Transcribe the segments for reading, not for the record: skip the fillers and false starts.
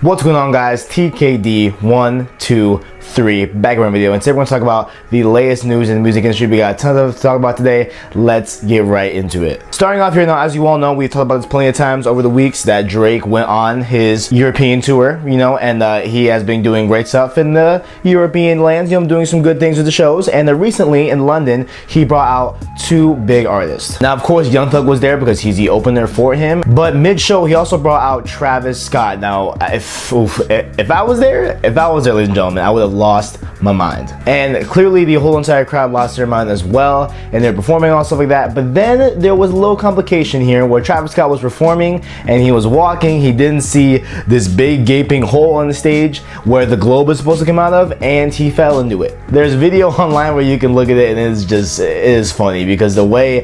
What's going on, guys? TKD123 back with a video, and today we're going to talk about the latest news in the music industry. We got tons of to talk about today. Let's get right into it. Starting off here now, as you all know, we've talked about this plenty of times over the weeks that Drake went on his European tour, and he has been doing great stuff in the European lands, doing some good things with the shows. And recently in London, he brought out two big artists. Now, of course, Young Thug was there because he's the opener for him, but mid-show, he also brought out Travis Scott. Now, if I was there, ladies and gentlemen, I would have lost my mind. And clearly the whole entire crowd lost their mind as well, and they're performing all stuff like that. But then there was a little complication here where Travis Scott was performing and he was walking. He didn't see this big gaping hole on the stage where the globe is supposed to come out of, and he fell into it. There's a video online where you can look at it, and it is funny because the way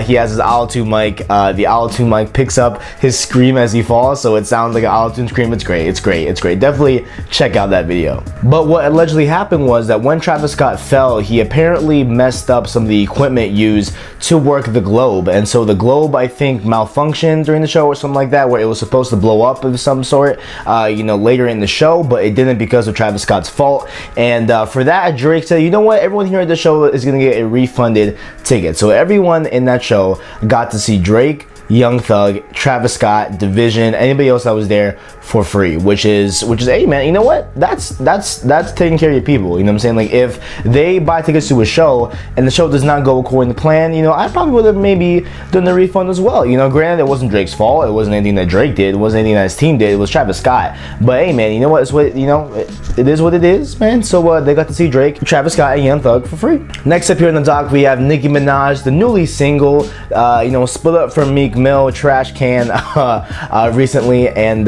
he has his auto-tune mic, the auto-tune mic picks up his scream as he falls, so it sounds like an auto-tune scream. It's great. It's great. Definitely check out that video. But what allegedly happened was that when Travis Scott fell, he apparently messed up some of the equipment used to work the globe, and so the globe, I think, malfunctioned during the show or something like that, where it was supposed to blow up of some sort, later in the show, but it didn't because of Travis Scott's fault. And for that, Drake said, you know what, everyone here at the show is gonna get a refunded ticket. So everyone in that show got to see Drake, Young Thug, Travis Scott, Division, anybody else that was there for free, which is hey man, you know what? That's taking care of your people. You know what I'm saying? Like, if they buy tickets to a show and the show does not go according to plan, I probably would have maybe done the refund as well. Granted, it wasn't Drake's fault. It wasn't anything that Drake did. It wasn't anything that his team did. It was Travis Scott. But hey man, you know what? It's what it is what it is, man. So they got to see Drake, Travis Scott, and Young Thug for free. Next up here in the doc, we have Nicki Minaj, the newly single, split up from Meek Mill, Trash Can, recently, and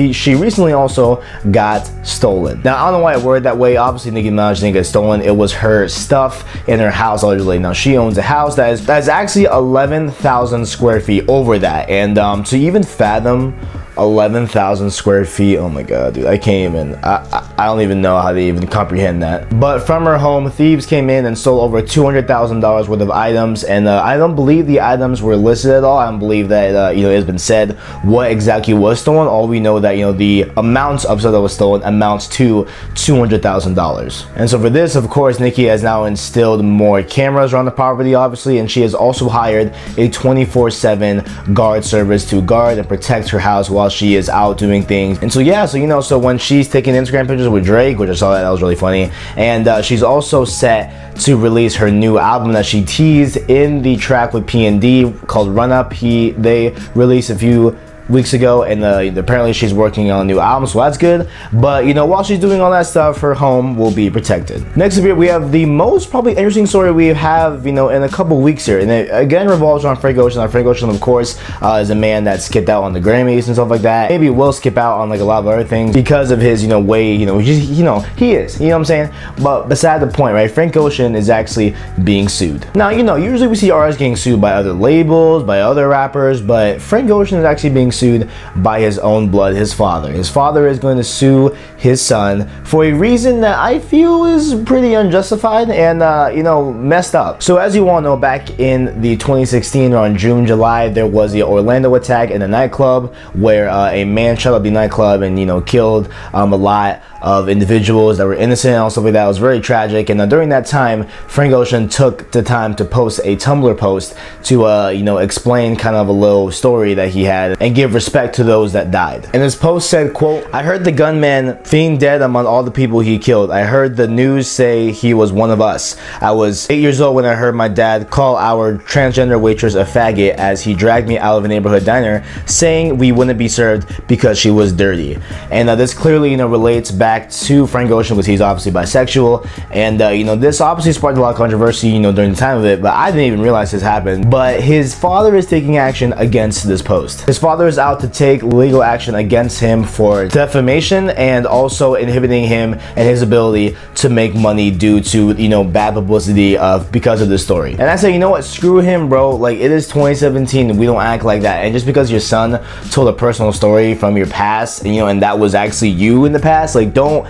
she recently also got stolen. Now, I don't know why I worded that way. Obviously, Nicki Minaj didn't get stolen. It was her stuff in her house allegedly. Now, she owns a house that is actually 11,000 square feet, over that, and to even fathom 11,000 square feet, oh my god, dude, I can't even, I don't even know how to even comprehend that. But from her home, thieves came in and stole over $200,000 worth of items, and I don't believe the items were listed at all. I don't believe that it has been said what exactly was stolen. All we know that the amounts of stuff that was stolen amounts to $200,000. And so for this, of course, Nicki has now instilled more cameras around the property, obviously, and she has also hired a 24/7 guard service to guard and protect her house while she is out doing things. And so yeah, so when she's taking Instagram pictures with Drake, which I saw that was really funny, and she's also set to release her new album that she teased in the track with P&D called Run Up. They released a few weeks ago, and apparently she's working on a new album, so that's good. But while she's doing all that stuff, her home will be protected. Next up here, we have the most probably interesting story we have in a couple weeks here, and it again revolves around Frank Ocean. Frank Ocean, of course, is a man that skipped out on the Grammys and stuff like that. Maybe will skip out on like a lot of other things because of his way he is, you know what I'm saying. But beside the point, right? Frank Ocean is actually being sued. Now, usually we see artists getting sued by other labels, by other rappers, but Frank Ocean is actually being sued by his own blood, his father. His father is going to sue his son for a reason that I feel is pretty unjustified and messed up. So as you all know, back in the 2016 or on June, July, there was the Orlando attack in a nightclub where a man shut up the nightclub and killed a lot of individuals that were innocent and all stuff like that. It was very tragic. And during that time, Frank Ocean took the time to post a Tumblr post to explain kind of a little story that he had and give respect to those that died. And his post said, quote, "I heard the gunman being dead among all the people he killed. I heard the news say he was one of us. I was 8 years old when I heard my dad call our transgender waitress a faggot as he dragged me out of a neighborhood diner saying we wouldn't be served because she was dirty." And this clearly relates back to Frank Ocean because he's obviously bisexual, and this obviously sparked a lot of controversy during the time of it, but I didn't even realize this happened. But his father is taking action against this post. His father is out to take legal action against him for defamation and also inhibiting him and his ability to make money due to bad publicity because of this story. And I say, you know what, screw him, bro. Like, it is 2017, we don't act like that. And just because your son told a personal story from your past, and that was actually you in the past, like, don't,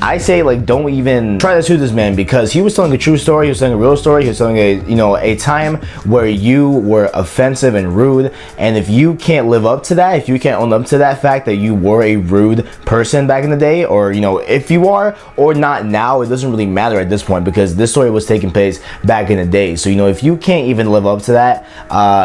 I say, like, don't even try to sue this man, because he was telling a true story. He was telling a real story. He was telling a time where you were offensive and rude. And if you can't live up to that, if you can't own up to that fact that you were a rude person back in the day, or you know, if you are or not now, it doesn't really matter at this point, because this story was taking place back in the day. So you know, if you can't even live up to that,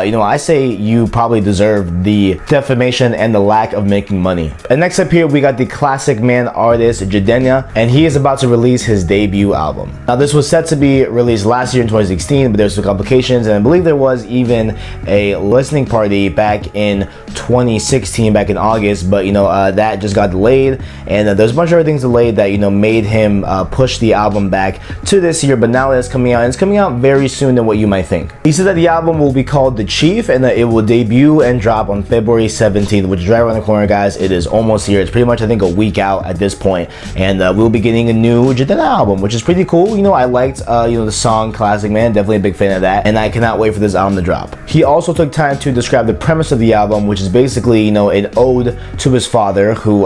you know, I say you probably deserve the defamation and the lack of making money. And next up here, we got the classic man artist Jidenna, and he is about to release his debut album. Now this was set to be released last year in 2016, but there's some complications, and I believe there was even a listening party back in 2016, back in August, but you know, that just got delayed, and there's a bunch of other things delayed that, you know, made him push the album back to this year, but now it's coming out, and it's coming out very soon than what you might think. He said that the album will be called The Chief, and that it will debut and drop on February 17th, which is right around the corner, guys. It is almost here. It's pretty much, I think, a week out at this point, and we'll be getting a new Jidenna album, which is pretty cool. You know, I liked, you know, the song Classic Man, definitely a big fan of that, and I cannot wait for this album to drop. He also took time to describe the premise of the album, which is basically, you know, an ode to his father, who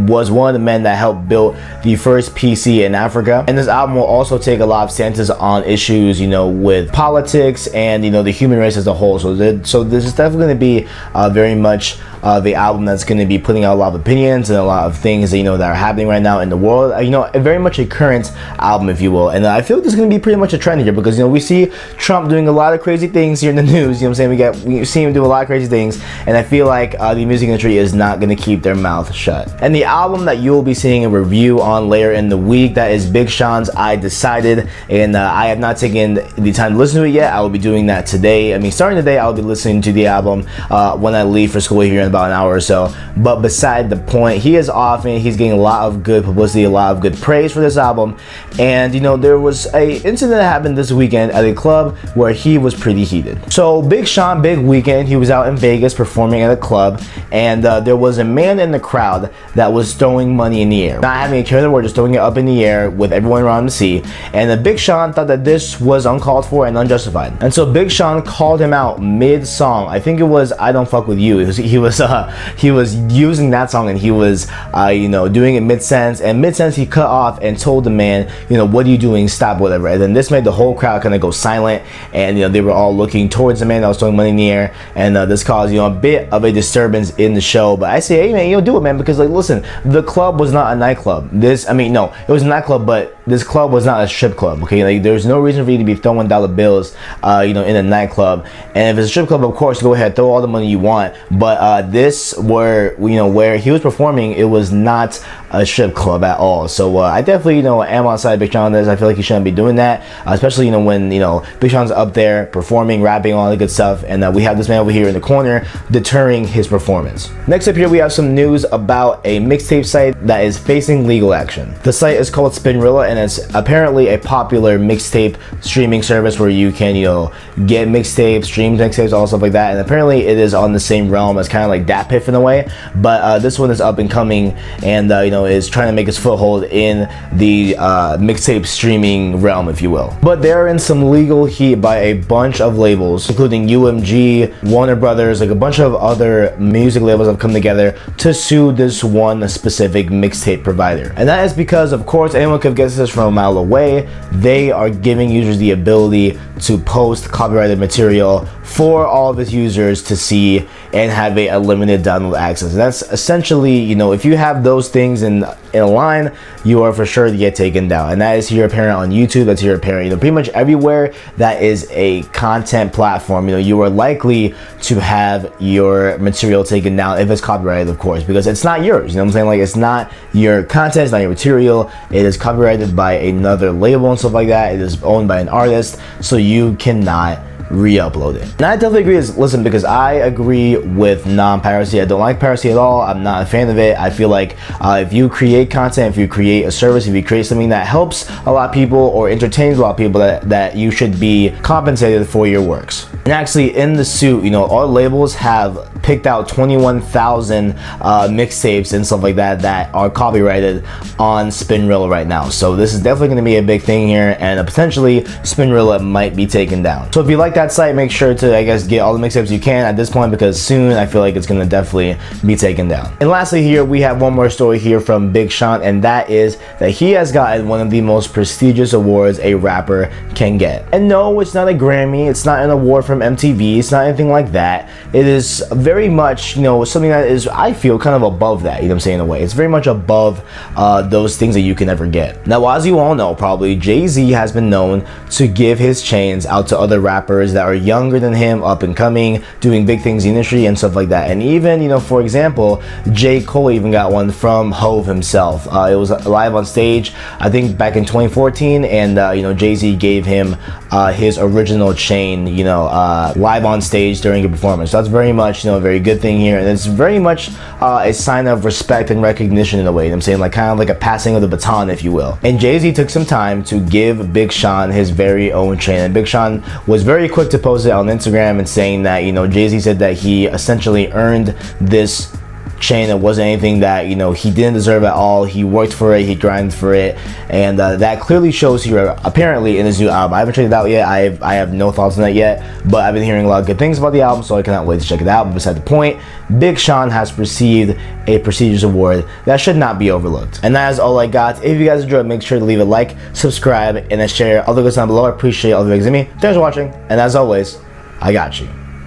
was one of the men that helped build the first PC in Africa. And this album will also take a lot of stances on issues, you know, with politics and, you know, the human race as a whole. So this is definitely going to be very much the album that's going to be putting out a lot of opinions and a lot of things that, you know, that are happening right now in the world. You know, very much a current album, if you will. And I feel like there's going to be pretty much a trend here, because, you know, we see Trump doing a lot of crazy things here in the news. You know what I'm saying? We see him do a lot of crazy things, and I feel like the music industry is not going to keep their mouth shut. And the album that you will be seeing a review on later in the week, that is Big Sean's I Decided, and I have not taken the time to listen to it yet. I will be doing that today. I mean, starting today, I'll be listening to the album when I leave for school here in about an hour or so. But beside the point, he is off, and he's getting a lot of good publicity, a lot of good praise for this album. And you know, there was a incident that happened this weekend at a club where he was pretty heated. So Big Sean, big weekend, he was out in Vegas performing at a club, and there was a man in the crowd that was throwing money in the air, not having a care in the world, just throwing it up in the air with everyone around him to see. And the Big Sean thought that this was uncalled for and unjustified, and so Big Sean called him out mid-song. I think it was I Don't Fuck With You. He was using that song, and he was you know, doing it mid-sentence, and mid-sentence he cut off and told the man, you know, what are you doing, stop, whatever. And then this made the whole crowd kind of go silent, and you know, they were all looking towards the man that was throwing money in the air, and this caused, you know, a bit of a disturbance in the show. But I say, hey man, you know, do it, man, because like, listen, the club was not a nightclub. No, it was a nightclub, but this club was not a strip club, okay? Like, there's no reason for you to be throwing dollar bills, you know, in a nightclub. And if it's a strip club, of course, go ahead, throw all the money you want. But this, where, you know, where he was performing, it was not a strip club at all. So I definitely, you know, am on side Big Sean on this. I feel like he shouldn't be doing that, especially, you know, when, you know, Big Sean's up there performing, rapping, all the good stuff, and we have this man over here in the corner deterring his performance. Next up here, we have some news about a mixtape site that is facing legal action. The site is called Spinrilla, and it's apparently a popular mixtape streaming service where you can, you know, get mixtapes, stream mixtapes, all stuff like that. And apparently it is on the same realm as kind of like DatPiff in a way, but this one is up and coming, and you know, is trying to make its foothold in the mixtape streaming realm, if you will. But they're in some legal heat by a bunch of labels, including UMG, Warner Brothers, like a bunch of other music labels have come together to sue this one specific mixtape provider. And that is because, of course, anyone could guess this from a mile away, they are giving users the ability to post copyrighted material for all of its users to see and have a limited download access. And that's essentially, you know, if you have those things in a line, you are for sure to get taken down. And that is here apparent on YouTube, that's here apparent, you know, pretty much everywhere that is a content platform, you know, you are likely to have your material taken down if it's copyrighted, of course, because it's not yours, you know what I'm saying? Like, it's not your content, it's not your material, it is copyrighted by another label and stuff like that, it is owned by an artist, so you cannot re-upload it. And I definitely agree, listen, because I agree with non-piracy. I don't like piracy at all. I'm not a fan of it. I feel like if you create content, if you create a service, if you create something that helps a lot of people or entertains a lot of people, that you should be compensated for your works. And actually, in the suit, you know, all labels have picked out 21,000 mixtapes and stuff like that that are copyrighted on Spinrilla right now. So this is definitely going to be a big thing here, and potentially Spinrilla might be taken down. So if you like that that site, make sure to, I guess, get all the mixtapes you can at this point, because soon I feel like it's gonna definitely be taken down. And lastly here, we have one more story here from Big Sean, and that is that he has gotten one of the most prestigious awards a rapper can get. And no, it's not a Grammy, it's not an award from MTV, it's not anything like that. It is very much, you know, something that is, I feel, kind of above that, you know what I'm saying, in a way. It's very much above those things that you can ever get. Now, as you all know, probably, Jay-Z has been known to give his chains out to other rappers that are younger than him, up and coming, doing big things in the industry and stuff like that. And even, you know, for example, J. Cole even got one from Hove himself. It was live on stage, I think back in 2014, and you know, Jay-Z gave him his original chain, you know, live on stage during a performance. So that's very much, you know, a very good thing here, and it's very much a sign of respect and recognition in a way, you know what I'm saying, like kind of like a passing of the baton, if you will. And Jay-Z took some time to give Big Sean his very own chain, and Big Sean was very quick to post it on Instagram and saying that, you know, Jay-Z said that he essentially earned this chain. It wasn't anything that, you know, he didn't deserve at all. He worked for it, he grinded for it, and that clearly shows here apparently in his new album. I haven't checked it out yet. I have no thoughts on that yet, but I've been hearing a lot of good things about the album, so I cannot wait to check it out. But beside the point, Big Sean has received a prestigious award that should not be overlooked. And that is all I got. If you guys enjoyed, make sure to leave a like, subscribe, and then share all the good stuff below. I appreciate all the videos in me. Thanks for watching, and as always, I got you.